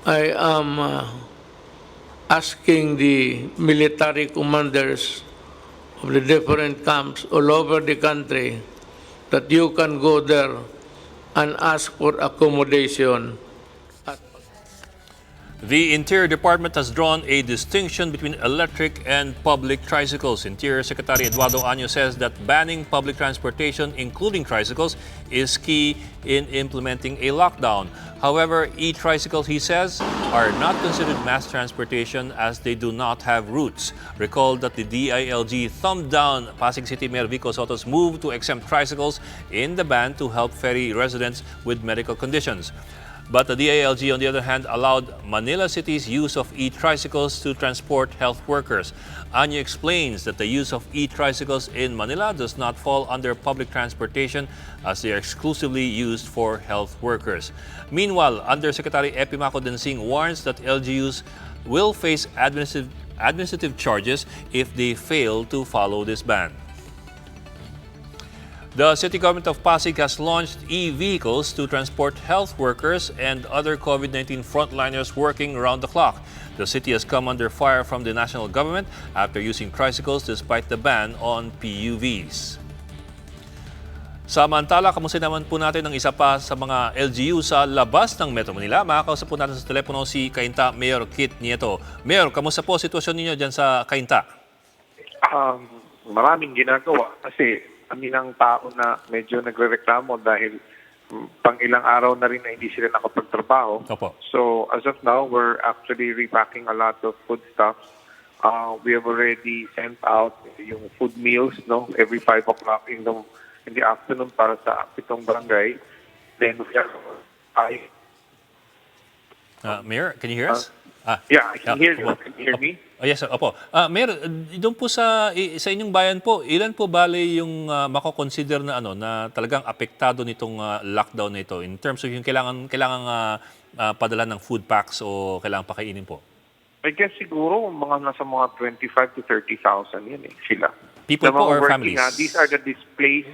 I am asking the military commanders of the different camps all over the country that you can go there and ask for accommodation. The Interior Department has drawn a distinction between electric and public tricycles. Interior Secretary Eduardo Año says that banning public transportation, including tricycles, is key in implementing a lockdown. However, e-tricycles, he says, are not considered mass transportation as they do not have routes. Recall that the DILG thumbed down Pasig City Mayor Vico Soto's move to exempt tricycles in the ban to help ferry residents with medical conditions. But the DILG, on the other hand, allowed Manila City's use of e-tricycles to transport health workers. Anya explains that the use of e-tricycles in Manila does not fall under public transportation as they are exclusively used for health workers. Meanwhile, Undersecretary Epimaco Densing warns that LGUs will face administrative charges if they fail to follow this ban. The city government of Pasig has launched e-vehicles to transport health workers and other COVID-19 frontliners working around the clock. The city has come under fire from the national government after using tricycles despite the ban on PUVs. Samantala, kamusta naman po natin ang isa pa sa mga LGU sa labas ng Metro Manila? Makakausap po natin sa telepono si Cainta Mayor Kit Nieto. Mayor, kamusta po sitwasyon ninyo dyan sa Cainta? Maraming ginagawa kasi kami ng tao na medyo nagrereklamo dahil pang ilang araw na rin na hindi sila nakapagtrabaho. Opo. So as of now, we're actually repacking a lot of foodstuffs. We have already sent out yung food meals, no, every 5 o'clock in the afternoon para sa 7 barangay. Then we are Mayor, can you hear us? yeah, I can hear you. Can you hear me? Oh, yes, sir. Opo. Mayor, doon po sa inyong bayan po, ilan po bale yung mako-consider na na talagang apektado nitong lockdown na ito in terms of yung kailangan padala ng food packs o kailangan pakainin po? I guess siguro nasa mga 25 to 30,000 yan sila. People po or families? These are the displaced,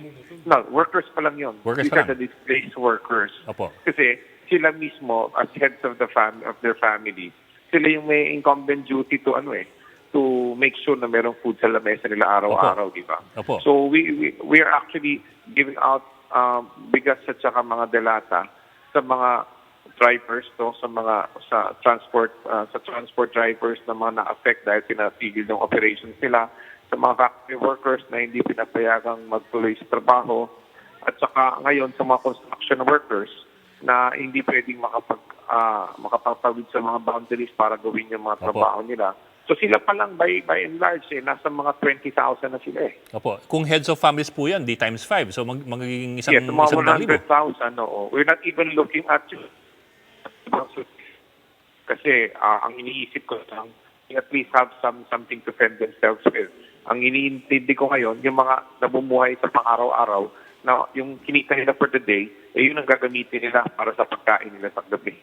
workers pa lang yun. Workers these pa are lang. the displaced workers. Opo. Kasi sila mismo as heads of their family, sila yung may incumbent duty to to make sure na merong food sa lamesa nila araw-araw, di ba? Opo. So we are actually giving out bigas at saka mga delata sa mga drivers sa transport drivers na mga na-affect dahil pinatigil ng operations nila, sa mga factory workers na hindi pinapayagang magtuloy sa trabaho, at saka ngayon sa mga construction workers na hindi pwedeng makapagpawid sa mga boundaries para gawin yung mga trabaho nila. So sila pa lang by and large, nasa mga 20,000 na sila Opo. Kung heads of families po yan, di times 5. So magiging isang mga 100,000. 100,000, oo. We're not even looking at kasi ang iniisip ko lang, at least have something to fend themselves with. Ang iniintindi ko ngayon, yung mga namumuhay sa pang-araw-araw, na yung kinita nila for the day, yun ang gagamitin nila para sa pagkain nila sa gabi.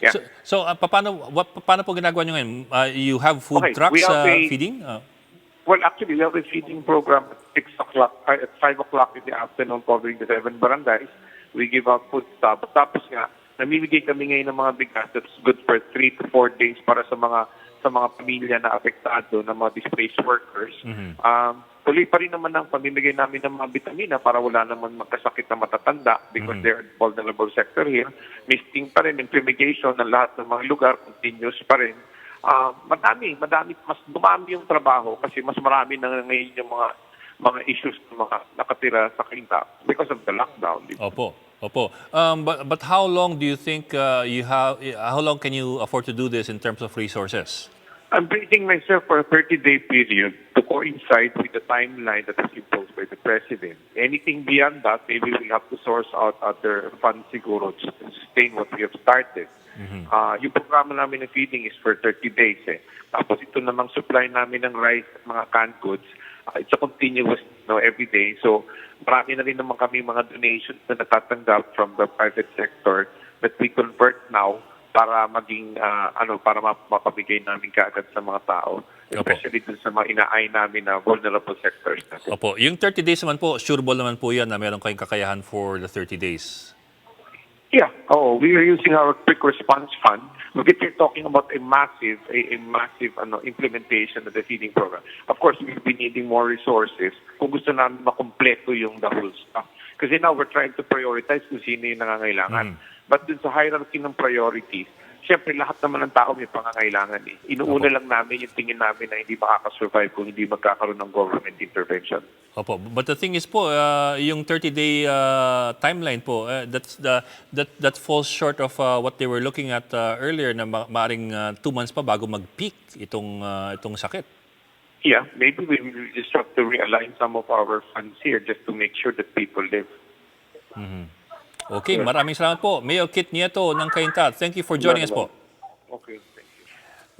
Yeah. So paano po ginagawa nyo ngayon? You have food trucks feeding? Well, actually, we have a feeding program at 6 o'clock, at 5 o'clock in the afternoon covering the 7 barangays. We give out food stuff. Tapos nga, namimigay kami ngayon ng mga bigas that's good for 3 to 4 days para sa mga pamilya na apektado, ng mga displaced workers. Tuloy pa rin naman ang pamimigay namin ng mga vitamina para wala naman magkasakit na matatanda because they're vulnerable sector here. Misting pa rin, implementation ng lahat ng mga lugar, continuous pa rin. Madami, mas dumami yung trabaho kasi mas marami na ngayon yung mga issues ng mga nakatira sa Cainta because of the lockdown. Opo. But how long do you think how long can you afford to do this in terms of resources? I'm bracing myself for a 30-day period to coincide with the timeline that was imposed by the President. Anything beyond that, maybe we have to source out other funds siguro to sustain what we have started. Yung programa namin ng feeding is for 30 days. Tapos ito namang supply namin ng rice at mga canned goods. It's a continuous every day. So marami na rin naman kami mga donations na natatanggap from the private sector that we convert now para maging para mapabigay namin kaagad sa mga tao, especially dun sa mga inaay namin na vulnerable sectors. Opo. Yung 30 days naman po, sureable naman po yan na meron kayong kakayahan for the 30 days. Yeah, we are using our quick response fund. But if you're talking about a massive implementation of the feeding program, of course, we'll be needing more resources kung gusto namin makompleto yung the whole stuff. Kasi now we're trying to prioritize kung sino yung nangangailangan. But dun sa hierarchy ng priorities, siyempre lahat naman ng tao may pangangailangan eh. Inuuna lang namin yung tingin namin na hindi makakasurvive kung hindi magkakaroon ng government intervention. Opo. But the thing is po, yung 30-day timeline po, that falls short of what they were looking at earlier na maaring 2 months pa bago mag-peak itong sakit. Yeah, maybe we will just have to realign some of our funds here just to make sure that people live. Okay, maraming salamat po. Mayor Kit Nieto ng Cainta. Thank you for joining us po. Okay, thank you.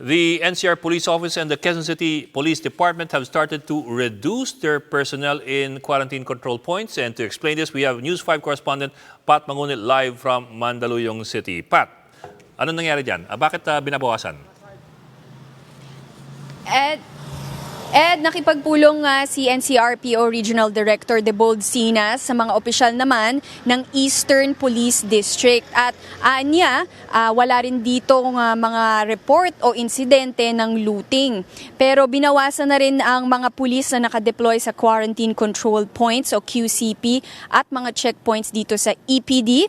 The NCR Police Office and the Quezon City Police Department have started to reduce their personnel in quarantine control points. And to explain this, we have News 5 correspondent Pat Mangunit live from Mandaluyong City. Pat, ano nangyari dyan? Bakit binabawasan? Nakipagpulong si NCRPO Regional Director Debold Sinas sa mga opisyal naman ng Eastern Police District. At wala rin dito mga report o insidente ng looting. Pero binawasan na rin ang mga pulis na nakadeploy sa Quarantine Control Points o QCP at mga checkpoints dito sa EPD.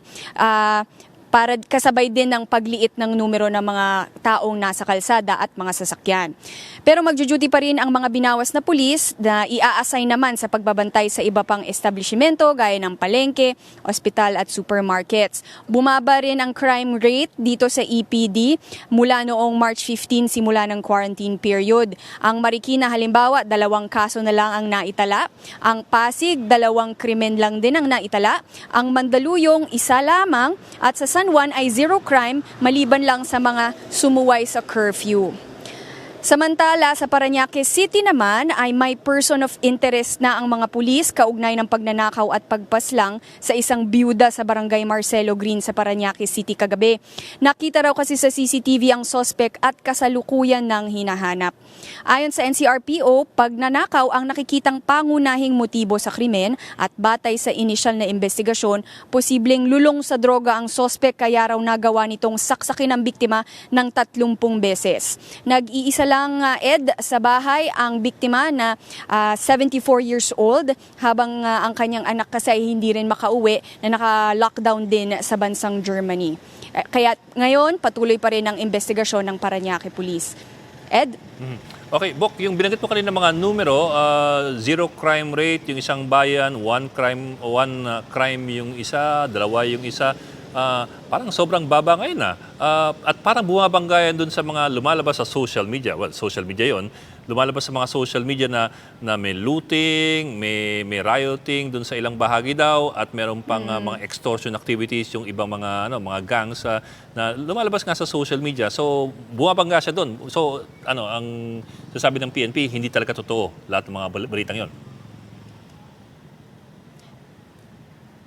Para kasabay din ng pagliit ng numero ng mga taong nasa kalsada at mga sasakyan. Pero magjo-duty pa rin ang mga binawas na pulis na i-assign naman sa pagbabantay sa iba pang establishmento gaya ng palengke, ospital at supermarkets. Bumaba rin ang crime rate dito sa EPD mula noong March 15 simula ng quarantine period. Ang Marikina halimbawa, 2 kaso na lang ang naitala. Ang Pasig, 2 krimen lang din ang naitala. Ang Mandaluyong, 1 lamang. At sa San Juan ay 0 crime maliban lang sa mga sumuway sa curfew. Samantala, sa Paranaque City naman ay may person of interest na ang mga pulis kaugnay ng pagnanakaw at pagpaslang sa isang byuda sa barangay Marcelo Green sa Paranaque City kagabi. Nakita raw kasi sa CCTV ang sospek at kasalukuyan ng hinahanap. Ayon sa NCRPO, pagnanakaw ang nakikitang pangunahing motibo sa krimen at batay sa inisyal na investigasyon, posibleng lulong sa droga ang sospek kaya raw nagawa nitong saksakin ang biktima ng 30 beses. Nag-iisa lang sa bahay ang biktima na 74 years old habang ang kanyang anak kasi ay hindi rin makauwi na naka-lockdown din sa bansang Germany. Kaya ngayon patuloy pa rin ang investigasyon ng Paranaque Police. Ed? Okay, Bok, yung binanggit mo kanina mga numero, 0 crime rate yung isang bayan, 1 crime yung isa, 2 yung isa. Parang sobrang baba ngayon at parang bumabanggayan dun sa mga lumalabas sa social media. Well, social media yon. Lumalabas sa mga social media na may looting, may rioting dun sa ilang bahagi daw at meron pang mga extortion activities yung ibang mga gangs na lumalabas nga sa social media. So, bumabangga siya dun. So, ang sasabi ng PNP, hindi talaga totoo lahat ng mga balitang yon.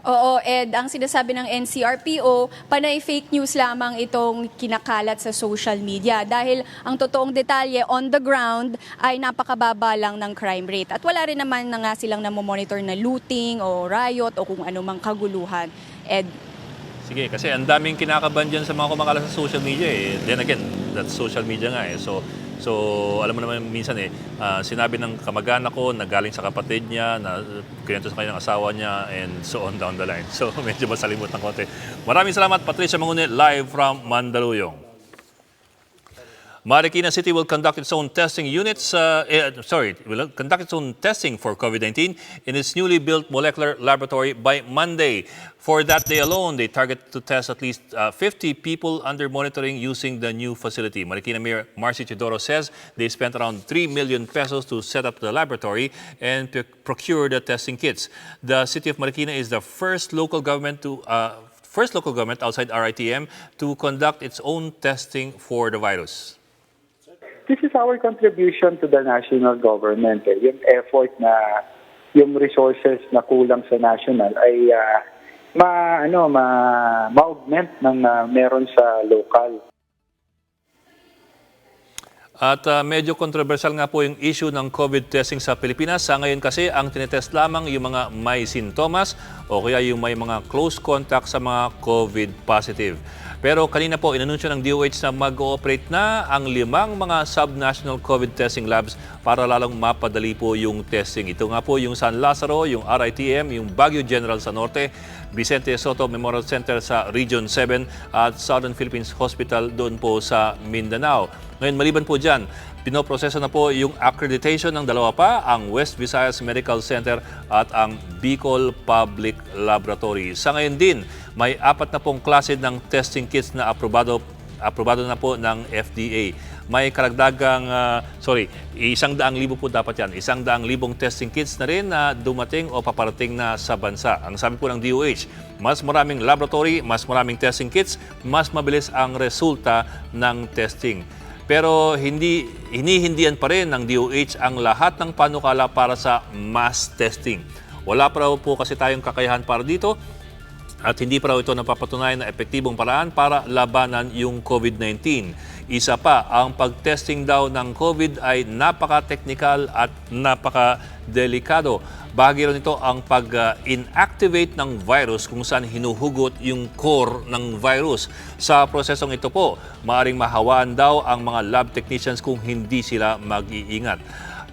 Oo, Ed, ang sinasabi ng NCRPO, panay fake news lamang itong kinakalat sa social media dahil ang totoong detalye on the ground ay napakababa lang ng crime rate. At wala rin naman na nga silang namomonitor na looting o riot o kung anumang kaguluhan. Ed? Sige, kasi ang daming kinakaban dyan sa mga kumakalat sa social media eh. Then again, that's social media nga eh. So alam mo naman minsan sinabi ng kamag-anak ko na galing sa kapatid niya, na kinento sa kanyang asawa niya, and so on down the line. So medyo masalimot ng konti. Maraming salamat, Patricia Mangunit, live from Mandaluyong. Marikina City will conduct its own testing will conduct its own testing for COVID-19 in its newly built molecular laboratory by Monday. For that day alone, they target to test at least 50 people under monitoring using the new facility. Marikina Mayor Marcy Chidoro says they spent around 3 million pesos to set up the laboratory and procure the testing kits. The city of Marikina is the first local government outside RITM to conduct its own testing for the virus. This is our contribution to the national government. Yung effort na yung resources na kulang sa national ay ma-augment ng meron sa local. At medyo controversial nga po yung issue ng COVID testing sa Pilipinas. Sa ngayon kasi, ang tinetest lamang yung mga may sintomas o kaya yung may mga close contact sa mga COVID positive. Pero kanina po, inanunsyo ng DOH na mag-ooperate na ang 5 mga sub-national COVID testing labs para lalong mapadali po yung testing. Ito nga po yung San Lazaro, yung RITM, yung Baguio General sa Norte, Vicente Soto Memorial Center sa Region 7 at Southern Philippines Hospital doon po sa Mindanao. Ngayon, maliban po dyan, pinoproseso na po yung accreditation ng 2 pa, ang West Visayas Medical Center at ang Bicol Public Laboratory. Sa ngayon din, may 4 na pong klase ng testing kits na aprobado na po ng FDA. May karagdagang, 100,000 po dapat yan. 100,000 testing kits na rin na dumating o paparating na sa bansa. Ang sabi po ng DOH, mas maraming laboratory, mas maraming testing kits, mas mabilis ang resulta ng testing. Pero hinihindihan pa rin ng DOH ang lahat ng panukala para sa mass testing. Wala pa raw po kasi tayong kakayahan para dito at hindi pa raw ito napapatunayan na epektibong paraan para labanan yung COVID-19. Isa pa, ang pag-testing daw ng COVID ay napaka-technical at napaka-delikado. Bahagi rin ito ang pag-inactivate ng virus kung saan hinuhugot yung core ng virus. Sa prosesong ito po, maaaring mahawaan daw ang mga lab technicians kung hindi sila mag-iingat.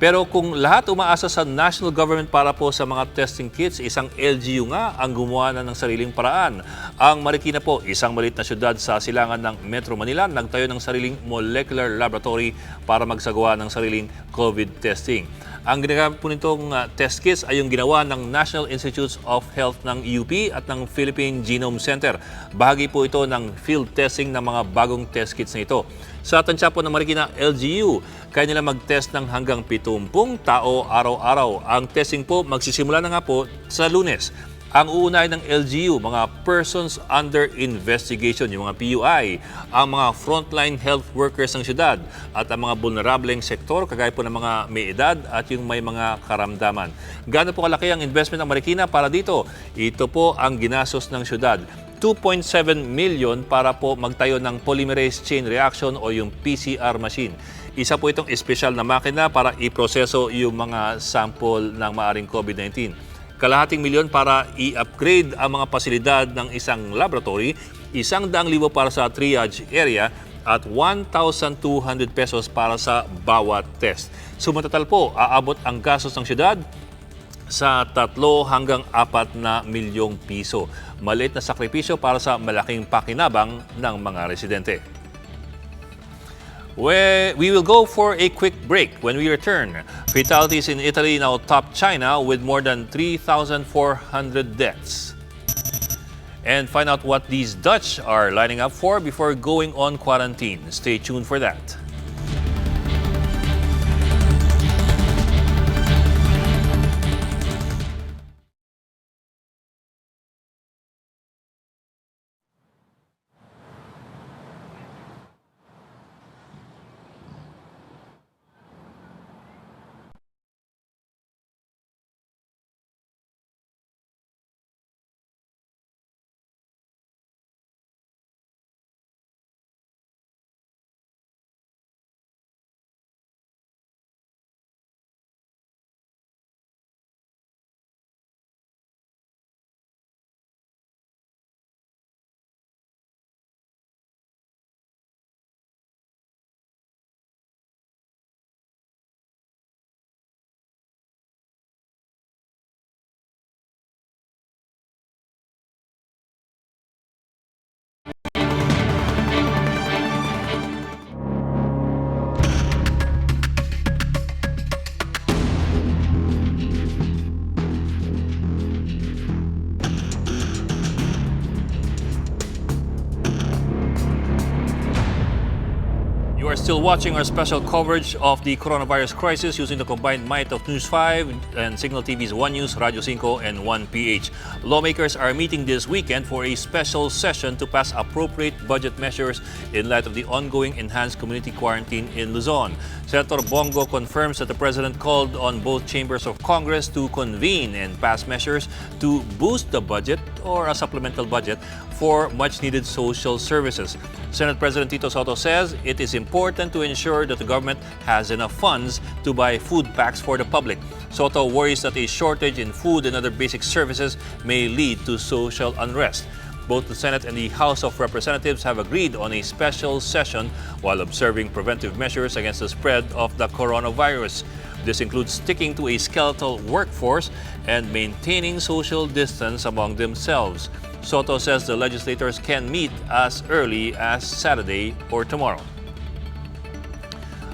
Pero kung lahat umaasa sa national government para po sa mga testing kits, isang LGU nga ang gumawa na ng sariling paraan. Ang Marikina po, isang maliit na syudad sa silangan ng Metro Manila, nagtayo ng sariling molecular laboratory para magsagawa ng sariling COVID testing. Ang ginagamit po nitong test kits ay yung ginawa ng National Institutes of Health ng UP at ng Philippine Genome Center. Bahagi po ito ng field testing ng mga bagong test kits na ito. Sa tansya po ng Marikina LGU, kaya nila mag-test ng hanggang 70 tao araw-araw. Ang testing po magsisimula na nga po sa Lunes. Ang uunahin ng LGU, mga persons under investigation, yung mga PUI, ang mga frontline health workers ng syudad at ang mga vulnerableng sektor, kagaya po ng mga may edad at yung may mga karamdaman. Gaano po kalaki ang investment ng Marikina para dito? Ito po ang ginastos ng syudad. 2.7 million para po magtayo ng polymerase chain reaction o yung PCR machine. Isa po itong espesyal na makina para iproseso yung mga sample ng maaring COVID-19. 250,000 para i-upgrade ang mga pasilidad ng isang laboratory, 100,000 para sa triage area at 1,200 pesos para sa bawat test. Sumatotal po, aabot ang gastos ng syudad sa 3 hanggang 4 na milyong piso. Maliit na sakripisyo para sa malaking pakinabang ng mga residente. We will go for a quick break. When we return, fatalities in Italy now top China with more than 3,400 deaths. And find out what these Dutch are lining up for before going on quarantine. Stay tuned for that. You are still watching our special coverage of the coronavirus crisis using the combined might of News 5 and Signal TV's One News, Radio 5, and 1PH. Lawmakers are meeting this weekend for a special session to pass appropriate budget measures in light of the ongoing enhanced community quarantine in Luzon. Senator Bongo confirms that the President called on both chambers of Congress to convene and pass measures to boost the budget or a supplemental budget for much-needed social services. Senate President Tito Soto says it is important important to ensure that the government has enough funds to buy food packs for the public. Soto worries that a shortage in food and other basic services may lead to social unrest. Both the Senate and the House of Representatives have agreed on a special session while observing preventive measures against the spread of the coronavirus. This includes sticking to a skeletal workforce and maintaining social distance among themselves. Soto says the legislators can meet as early as Saturday or tomorrow.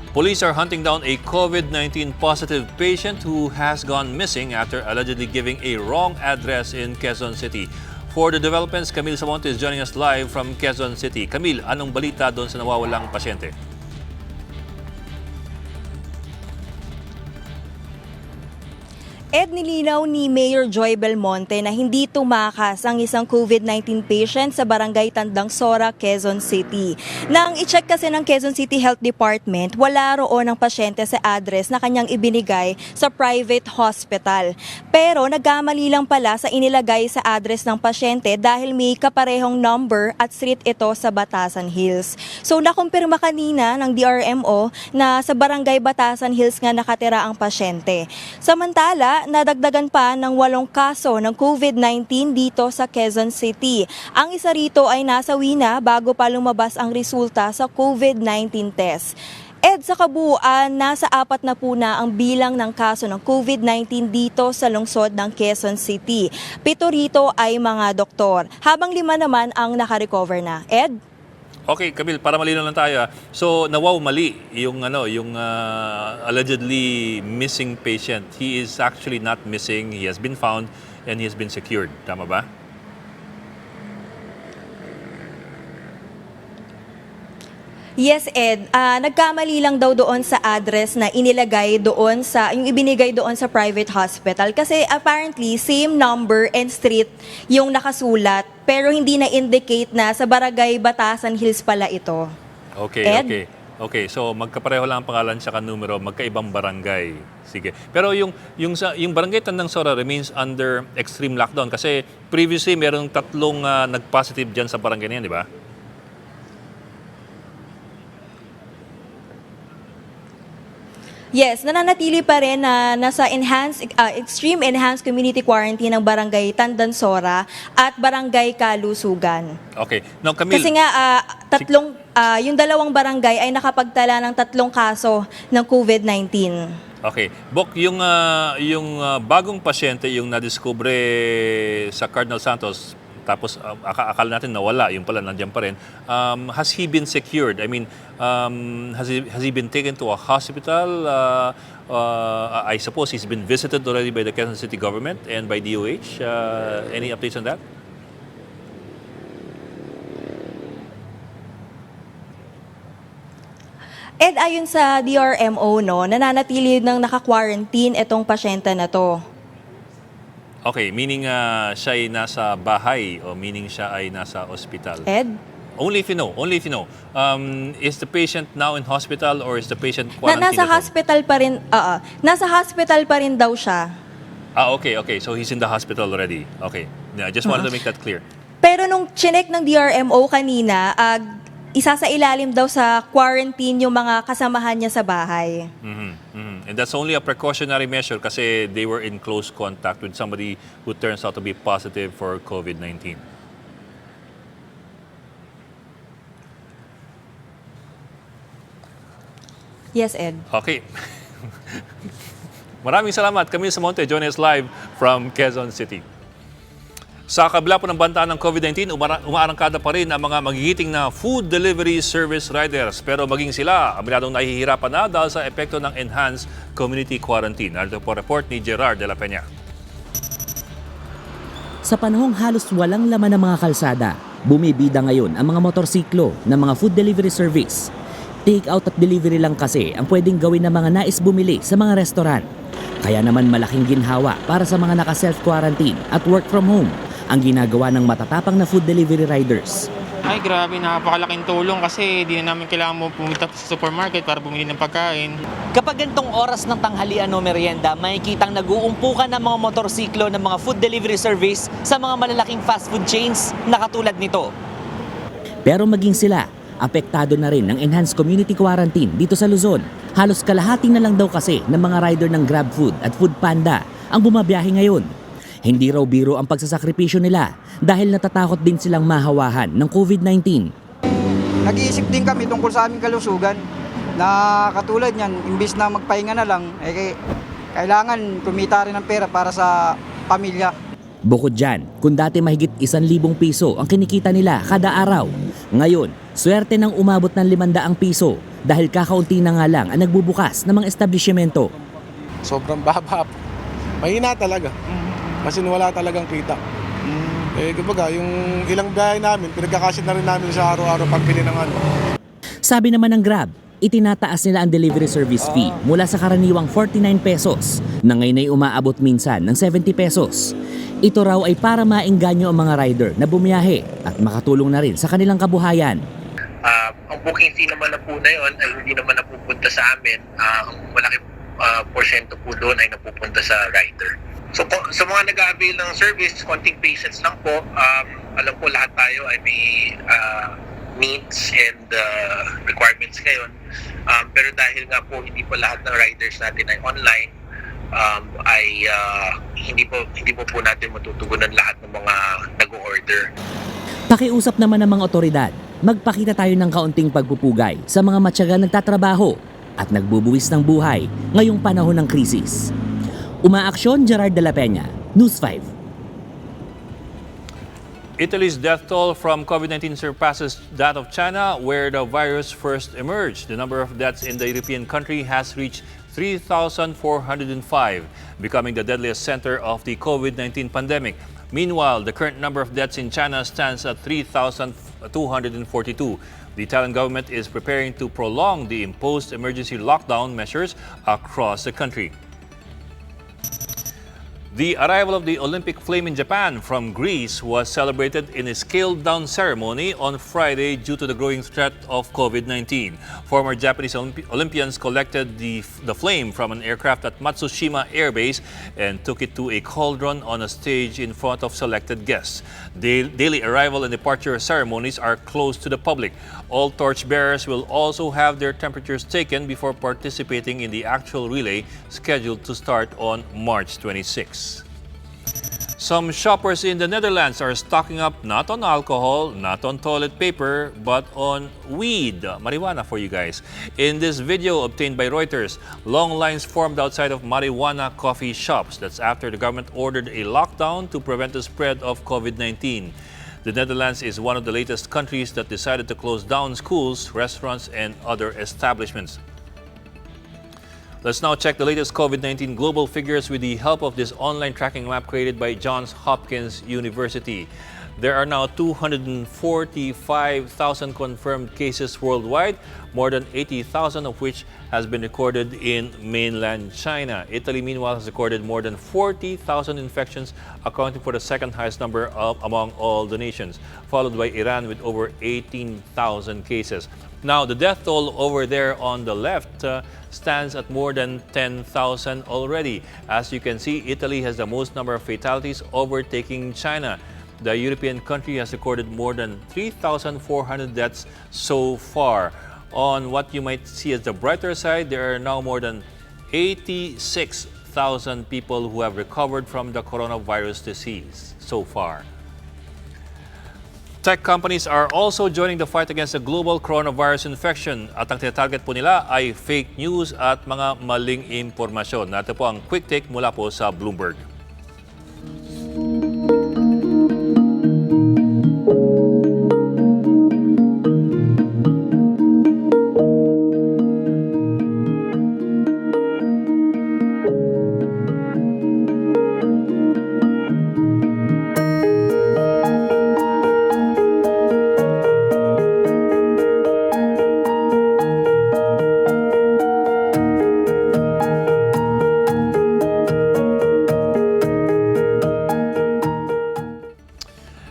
Police are hunting down a COVID-19 positive patient who has gone missing after allegedly giving a wrong address in Quezon City. For the developments, Camille Samonte is joining us live from Quezon City. Camille, anong balita doon sa nawawalang pasyente? Ed, nilinaw ni Mayor Joy Belmonte na hindi tumakas ang isang COVID-19 patient sa barangay Tandang Sora, Quezon City. Nang i-check kasi ng Quezon City Health Department, wala roon ang pasyente sa address na kanyang ibinigay sa private hospital. Pero nagkamali lang pala sa inilagay sa address ng pasyente dahil may kaparehong number at street ito sa Batasan Hills. So nakumpirma kanina ng DRMO na sa barangay Batasan Hills nga nakatira ang pasyente. Samantala, nadagdagan pa ng 8 kaso ng COVID-19 dito sa Quezon City. Ang isa rito ay nasawi na bago pa lumabas ang resulta sa COVID-19 test. Ed, sa kabuuan, nasa 4 na po na ang bilang ng kaso ng COVID-19 dito sa lungsod ng Quezon City. 7 rito ay mga doktor, habang 5 naman ang nakarecover na. Ed? Okay, Camille, para malinaw lang tayo. So, mali yung allegedly missing patient. He is actually not missing. He has been found and he has been secured. Tama ba? Yes, Ed. Nagkamali lang daw doon sa address na inilagay doon sa, yung ibinigay doon sa private hospital. Kasi apparently, same number and street yung nakasulat, pero hindi na-indicate na sa barangay Batasan Hills pala ito. Okay, Ed? Okay, so magkapareho lang ang pangalan tsaka numero, magkaibang barangay. Sige. Pero yung barangay Tandang Sora remains under extreme lockdown kasi previously merong 3 nag-positive dyan sa barangay na yan, di ba? Yes, nananatili pa rin na nasa extreme enhanced community quarantine ng barangay Tandansora at barangay Kalusugan. Okay. Now, Camille, Kasi nga yung 2 barangay ay nakapagtala ng 3 kaso ng COVID-19. okay. Bok, yung bagong pasyente yung nadiskubre sa Cardinal Santos, tapos akala natin nawala, yung pala nandiyan pa rin. Has he been secured? I mean, has he been taken to a hospital? I suppose he's been visited already by the Quezon City government and by DOH. Any updates on that? Ed, ayon sa DRMO, nananatili ng naka-quarantine itong pasyente na to. Okay, meaning siya ay nasa bahay o meaning siya ay nasa ospital? Ed? Only if you know. Is the patient now in hospital or is the patient quarantined? Nasa hospital pa rin, nasa hospital pa rin daw siya. Okay. So he's in the hospital already. Okay. I just wanted to make that clear. Pero nung chinek ng DRMO kanina, isa sa ilalim daw sa quarantine yung mga kasamahan niya sa bahay. And that's only a precautionary measure kasi they were in close contact with somebody who turns out to be positive for COVID-19. Yes, Ed. Okay. Maraming salamat. Camille Samonte, join us live from Quezon City. Sa kabila po ng banta ng COVID-19, umaarangkada pa rin ang mga magigiting na food delivery service riders. Pero maging sila, aminadong nahihirapan na dahil sa epekto ng enhanced community quarantine. Narito po report ni Gerard de la Peña. Sa panahong halos walang laman ng mga kalsada, bumibida ngayon ang mga motorsiklo ng mga food delivery service. Take-out at delivery lang kasi ang pwedeng gawin ng mga nais bumili sa mga restaurant. Kaya naman malaking ginhawa para sa mga naka-self-quarantine at work from home ang ginagawa ng matatapang na food delivery riders. Ay grabe, napakalaking tulong kasi di na namin kailangan pumunta sa supermarket para bumili ng pagkain. Kapag gantong oras ng tanghalian o merienda, makikitang nag-uumpukan ng mga motorsiklo ng mga food delivery service sa mga malalaking fast food chains na katulad nito. Pero maging sila, Apektado na rin ng enhanced community quarantine dito sa Luzon. Halos kalahati na lang daw kasi ng mga rider ng GrabFood at Foodpanda ang bumabiyahe ngayon. Hindi raw biro ang pagsasakripisyo nila dahil natatakot din silang mahawahan ng COVID-19. Nag-iisip din kami tungkol sa aming kalusugan na katulad niyan, imbis na magpahinga na lang, kailangan kumita rin ng pera para sa pamilya. Bukod dyan, kung dati mahigit 1,000 piso ang kinikita nila kada araw, ngayon, swerte nang umabot ng 500 piso dahil kakaunti na nga lang ang nagbubukas ng mga establishmento. Sobrang baba po. Mahina talaga. Kasi wala talagang kita. Kumbaga, yung ilang biyahe namin, pinagkakasit na rin namin sa araw-araw pagbili ng ano. Sabi naman ng Grab, itinataas nila ang delivery service fee mula sa karaniwang 49 pesos na ngayon ay umaabot minsan ng 70 pesos. Ito raw ay para maengganyo ang mga rider na bumiyahe at makatulong na rin sa kanilang kabuhayan. Ang booking fee naman na po na yun ay hindi naman napupunta sa amin. Ang malaking porsyento po doon ay napupunta sa rider. So sa mga nag-a-avail ng service, konting patience lang po. Alam po lahat tayo ay may needs and requirements ngayon. Pero dahil nga po hindi po lahat ng riders natin ay online, hindi po natin matutugunan lahat ng mga nag-order. Pakiusap naman ng mga otoridad, magpakita tayo ng kaunting pagpupugay sa mga matyagang nagtatrabaho at nagbubuwis ng buhay ngayong panahon ng krisis. Umaaksyon, Gerard de la Peña, News 5. Italy's death toll from COVID-19 surpasses that of China, where the virus first emerged. The number of deaths in the European country has reached 3,405, becoming the deadliest center of the COVID-19 pandemic. Meanwhile, the current number of deaths in China stands at 3,242. The Italian government is preparing to prolong the imposed emergency lockdown measures across the country. The arrival of the Olympic flame in Japan from Greece was celebrated in a scaled-down ceremony on Friday due to the growing threat of COVID-19. Former Japanese Olympians collected the flame from an aircraft at Matsushima Air Base and took it to a cauldron on a stage in front of selected guests. Daily arrival and departure ceremonies are closed to the public. All torchbearers will also have their temperatures taken before participating in the actual relay scheduled to start on March 26. Some shoppers in the Netherlands are stocking up not on alcohol, not on toilet paper, but on weed, marijuana for you guys. In this video obtained by Reuters, long lines formed outside of marijuana coffee shops. That's after the government ordered a lockdown to prevent the spread of COVID-19. The Netherlands is one of the latest countries that decided to close down schools, restaurants, and other establishments. Let's now check the latest COVID-19 global figures with the help of this online tracking map created by Johns Hopkins University. There are now 245,000 confirmed cases worldwide, more than 80,000 of which has been recorded in mainland China. Italy, meanwhile, has recorded more than 40,000 infections, accounting for the second highest number among all the nations, followed by Iran with over 18,000 cases. Now, the death toll over there on the left stands at more than 10,000 already. As you can see, Italy has the most number of fatalities, overtaking China. The European country has recorded more than 3,400 deaths so far. On what you might see as the brighter side, there are now more than 86,000 people who have recovered from the coronavirus disease so far. Tech companies are also joining the fight against the global coronavirus infection at ang tinatarget po nila ay fake news at mga maling impormasyon. Nato po ang quick take mula po sa Bloomberg.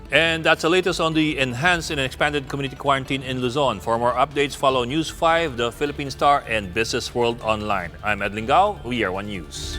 And that's the latest on the enhanced and expanded community quarantine in Luzon. For more updates, follow News 5, The Philippine Star, and Business World Online. I'm Ed Lingao. We are One News.